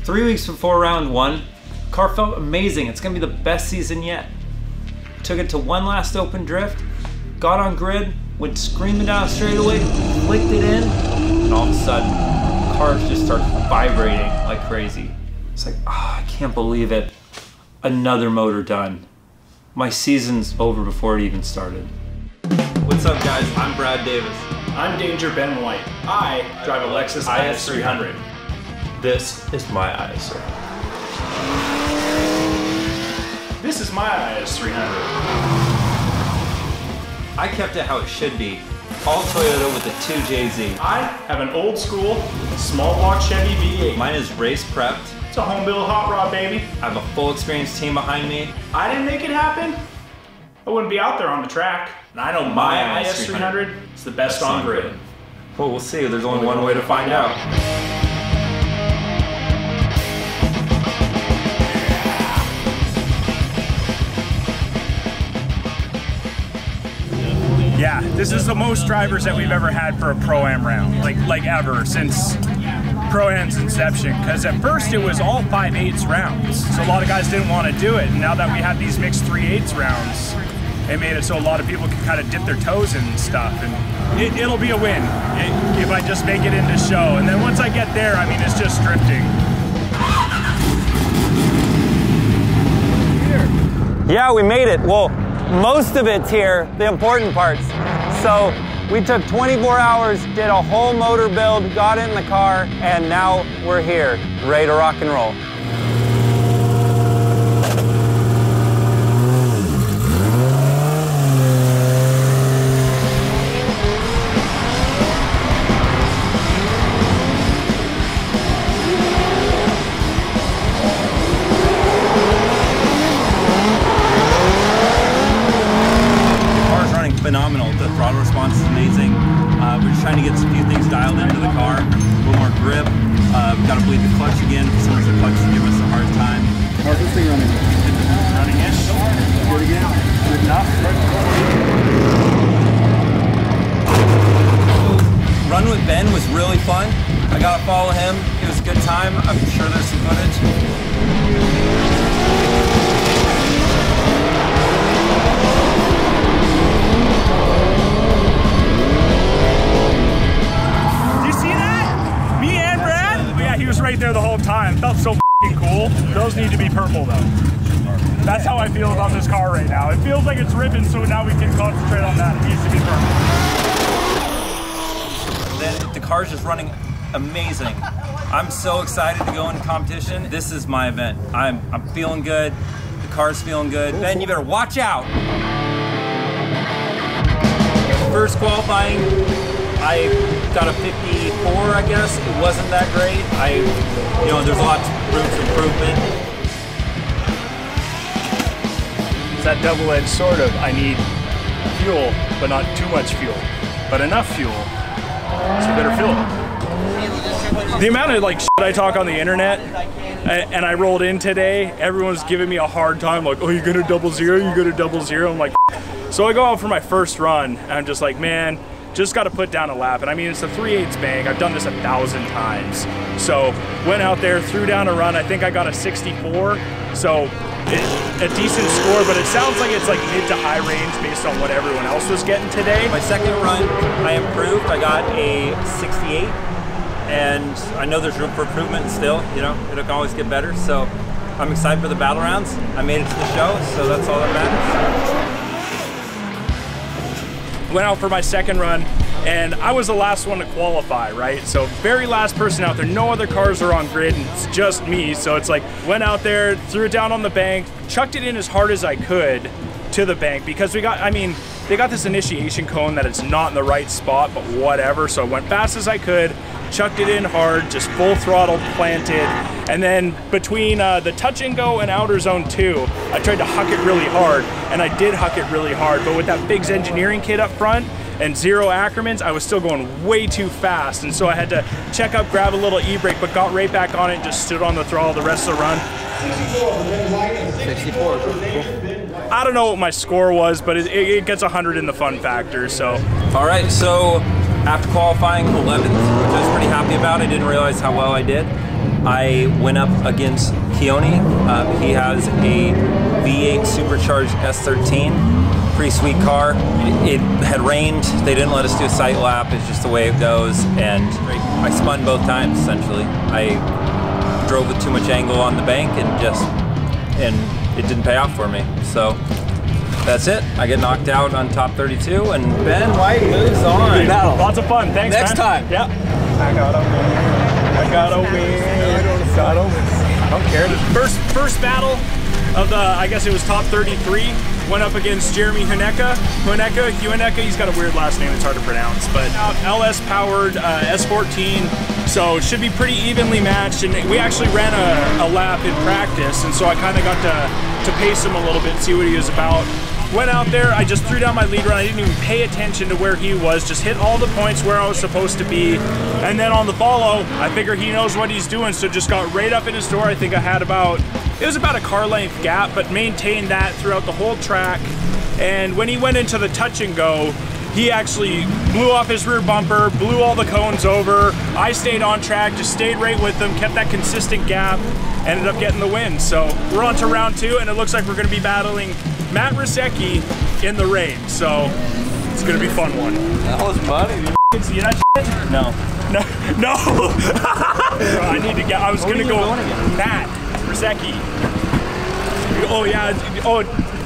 3 weeks before round one, car felt amazing. It's gonna be the best season yet. Took it to one last open drift, got on grid, went screaming down straightaway, flicked it in, and all of a sudden, the car just starts vibrating like crazy. It's like, oh, I can't believe it. Another motor done. My season's over before it even started. What's up, guys? I'm Brad Davis. I'm Danger Ben Whyte. I drive a Lexus IS300. This is my ISO. This is my IS300. I kept it how it should be. All Toyota with the 2JZ. I have an old school, small block Chevy V8. Mine is race prepped. It's a home build hot rod, baby. I have a full experienced team behind me. I didn't make it happen. I wouldn't be out there on the track. And I know my IS300 is the best on grid. Well, we'll see. There's only one way to find out. Yeah, this is the most drivers that we've ever had for a Pro-Am round, like ever, since Pro-Am's inception. Because at first it was all 5/8 rounds, so a lot of guys didn't want to do it. And now that we have these mixed 3/8 rounds, it made it so a lot of people can kind of dip their toes in and stuff. And it'll be a win if I just make it into show. And then once I get there, I mean, it's just drifting. Yeah, we made it. Well, most of it's here, the important parts. So we took 24 hours, did a whole motor build, got it in the car, and now we're here, ready to rock and roll. Phenomenal. The throttle response is amazing. We're just trying to get a few things dialed into the car. A little more grip. We've got to bleed the clutch again. For some reason, the clutch is giving us a hard time. How's this thing running? Running-ish. Good again. Good enough. Run with Ben was really fun. I got to follow him. It was a good time. I'm sure there's some footage. He was right there the whole time. Felt so f***ing cool. Those need to be purple though. That's how I feel about this car right now. It feels like it's ripping, so now we can concentrate on that. It needs to be purple. Then the car's just running amazing. I'm so excited to go into competition. This is my event. I'm feeling good. The car's feeling good. Ben, you better watch out. First qualifying, I got a 54, I guess. It wasn't that great. There's lots of room for improvement. It's that double-edged sword of, I need fuel, but not too much fuel, but enough fuel, so better fuel. The amount of shit I talk on the internet, and I rolled in today, everyone's giving me a hard time, like, oh, you're gonna double zero, you're gonna double zero. I'm like, so I go out for my first run, and I'm just like, man, just got to put down a lap. And I mean, it's a 3/8 bank. I've done this 1,000 times. So went out there, threw down a run. I think I got a 64. So a decent score, but it sounds like it's mid to high range based on what everyone else was getting today. My second run, I improved. I got a 68. And I know there's room for improvement still. It can always get better. So I'm excited for the battle rounds. I made it to the show, so that's all that matters. Went out for my second run, and I was the last one to qualify, right? So very last person out there, no other cars are on grid, and it's just me. So it's like, went out there, threw it down on the bank, chucked it in as hard as I could to the bank, because they got this initiation cone that it's not in the right spot, but whatever. So I went fast as I could, chucked it in hard, just full throttle planted. And then between the touch and go and outer zone 2, I tried to huck it really hard, and I did huck it really hard. But with that Biggs engineering kit up front and 0 Ackermans, I was still going way too fast. And so I had to check up, grab a little e-brake, but got right back on it and just stood on the throttle the rest of the run. 64. I don't know what my score was, but it gets 100 in the fun factor, so. All right, so after qualifying 11th, which I was pretty happy about, I didn't realize how well I did. I went up against Keone. He has a V8 supercharged S13. Pretty sweet car. It had rained. They didn't let us do a sight lap. It's just the way it goes. And I spun both times, essentially. I drove with too much angle on the bank and it didn't pay off for me. So that's it. I get knocked out on top 32 and Ben Whyte moves on. Good battle. Lots of fun. Thanks, Next man. time. Yeah. I gotta win. I gotta win. I don't care. First battle of the, I guess it was top 33. Went up against Jeremy Huneka. He's got a weird last name, it's hard to pronounce, but LS powered S14, so it should be pretty evenly matched. And we actually ran a lap in practice, and so I kind of got to pace him a little bit, see what he was about. Went out there, I just threw down my lead run. I didn't even pay attention to where he was, just hit all the points where I was supposed to be. And then on the follow, I figure he knows what he's doing, so just got right up in his door. I think I had it was about a car length gap, but maintained that throughout the whole track. And when he went into the touch and go, he actually blew off his rear bumper, blew all the cones over. I stayed on track, just stayed right with them, kept that consistent gap, ended up getting the win. So we're on to round 2, and it looks like we're gonna be battling Matt Racecki in the rain. So it's gonna be a fun one. That was funny. You see that shit? No. I need to get, I was gonna go Matt Racecki. Oh yeah,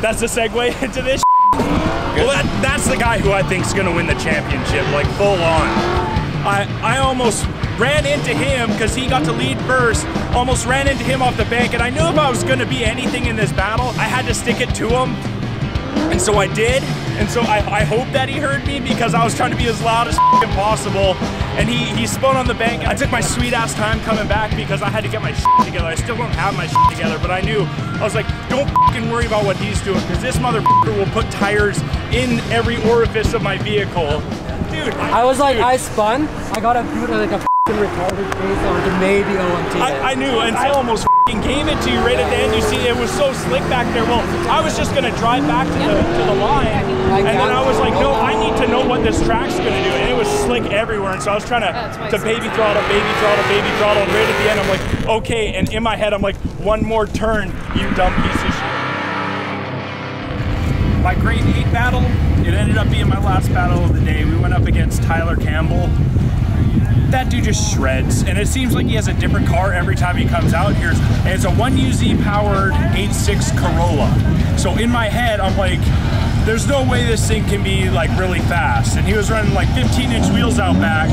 that's the segue into this. Well, that's the guy who I think is gonna win the championship, like full on. I almost ran into him because he got to lead first, almost ran into him off the bank, and I knew if I was gonna be anything in this battle, I had to stick it to him. And so I did, and so I hope that he heard me because I was trying to be as loud as possible. And he spun on the bank. I took my sweet ass time coming back because I had to get my shit together. I still don't have my shit together, but I knew, I was like, don't fucking worry about what he's doing because this motherfucker will put tires in every orifice of my vehicle. Dude. I was like, I spun, I got a dude like a fucking retarded face on to maybe OMT. I knew, and I almost gave it to you right at the end. You see, it was so slick back there. Well, I was just gonna drive back to the line, and then I was like, no, I need to know what this track's gonna do, and it was slick everywhere. And so I was trying to baby throttle, and right at the end, I'm like, okay. And in my head, I'm like, one more turn, you dumb piece of shit. My grade 8 battle, it ended up being my last battle of the day. We went up against Tyler Campbell. That dude just shreds, and it seems like he has a different car every time he comes out here. And it's a 1UZ powered 8.6 Corolla. So in my head, I'm like, there's no way this thing can be like really fast. And he was running like 15-inch wheels out back.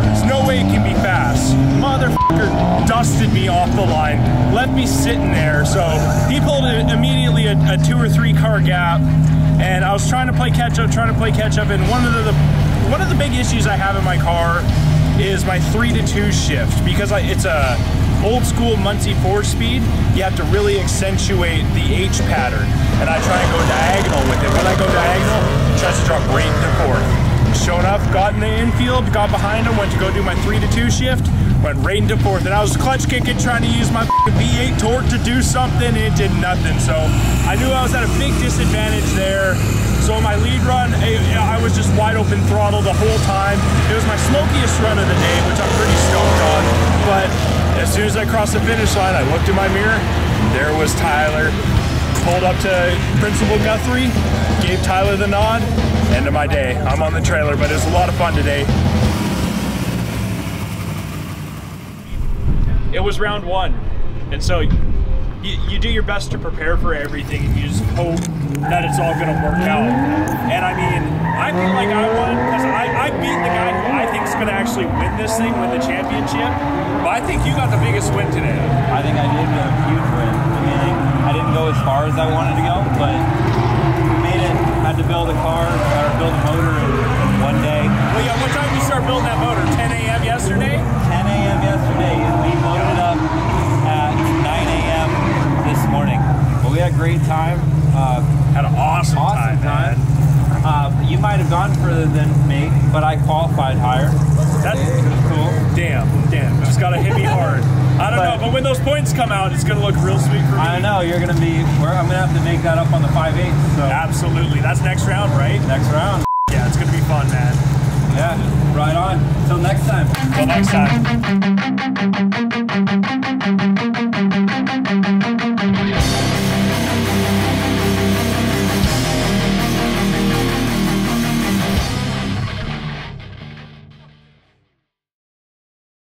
There's no way it can be fast. Motherfucker dusted me off the line, left me sitting there. So he pulled immediately a 2 or 3 car gap, and I was trying to play catch up, and one of the big issues I have in my car is my 3-to-2 shift, because it's a old school Muncie 4-speed. You have to really accentuate the H pattern, and I try and go diagonal with it. When I go diagonal, it tries to drop right into 4th. Showed up, got in the infield, got behind him, went to go do my 3-to-2 shift, went right into 4th, and I was clutch kicking, trying to use my V8 torque to do something, and it did nothing. So I knew I was at a big disadvantage there. So my lead run, I was just wide open throttle the whole time. It was my smokiest run of the day, which I'm pretty stoked on. But as soon as I crossed the finish line, I looked in my mirror, there was Tyler. Pulled up to Principal Guthrie, gave Tyler the nod, end of my day. I'm on the trailer, but it was a lot of fun today. It was round 1, and so you do your best to prepare for everything, and you just hope that it's all gonna work out. And I mean, I feel like I won because I beat the guy who I think is gonna actually win this thing, win the championship. But I think you got the biggest win today. I think I did get a huge win. I didn't go as far as I wanted to go, but we made it. Had to build a car, or build a motor in one day. Well, yeah, what time did you start building that motor? 10 a.m. yesterday? 10 a.m. yesterday, and we loaded it up at 9 a.m. this morning. But we had a great time. Had an awesome time. You might have gone further than me, but I qualified higher. That's cool. Damn. It's gotta hit me hard. I don't know, but when those points come out, it's gonna look real sweet for me. I know, I'm gonna have to make that up on the 5/8. So. Absolutely. That's next round, right? Next round. Yeah, it's gonna be fun, man. Yeah, right on. Till next time. Till next time. Bye.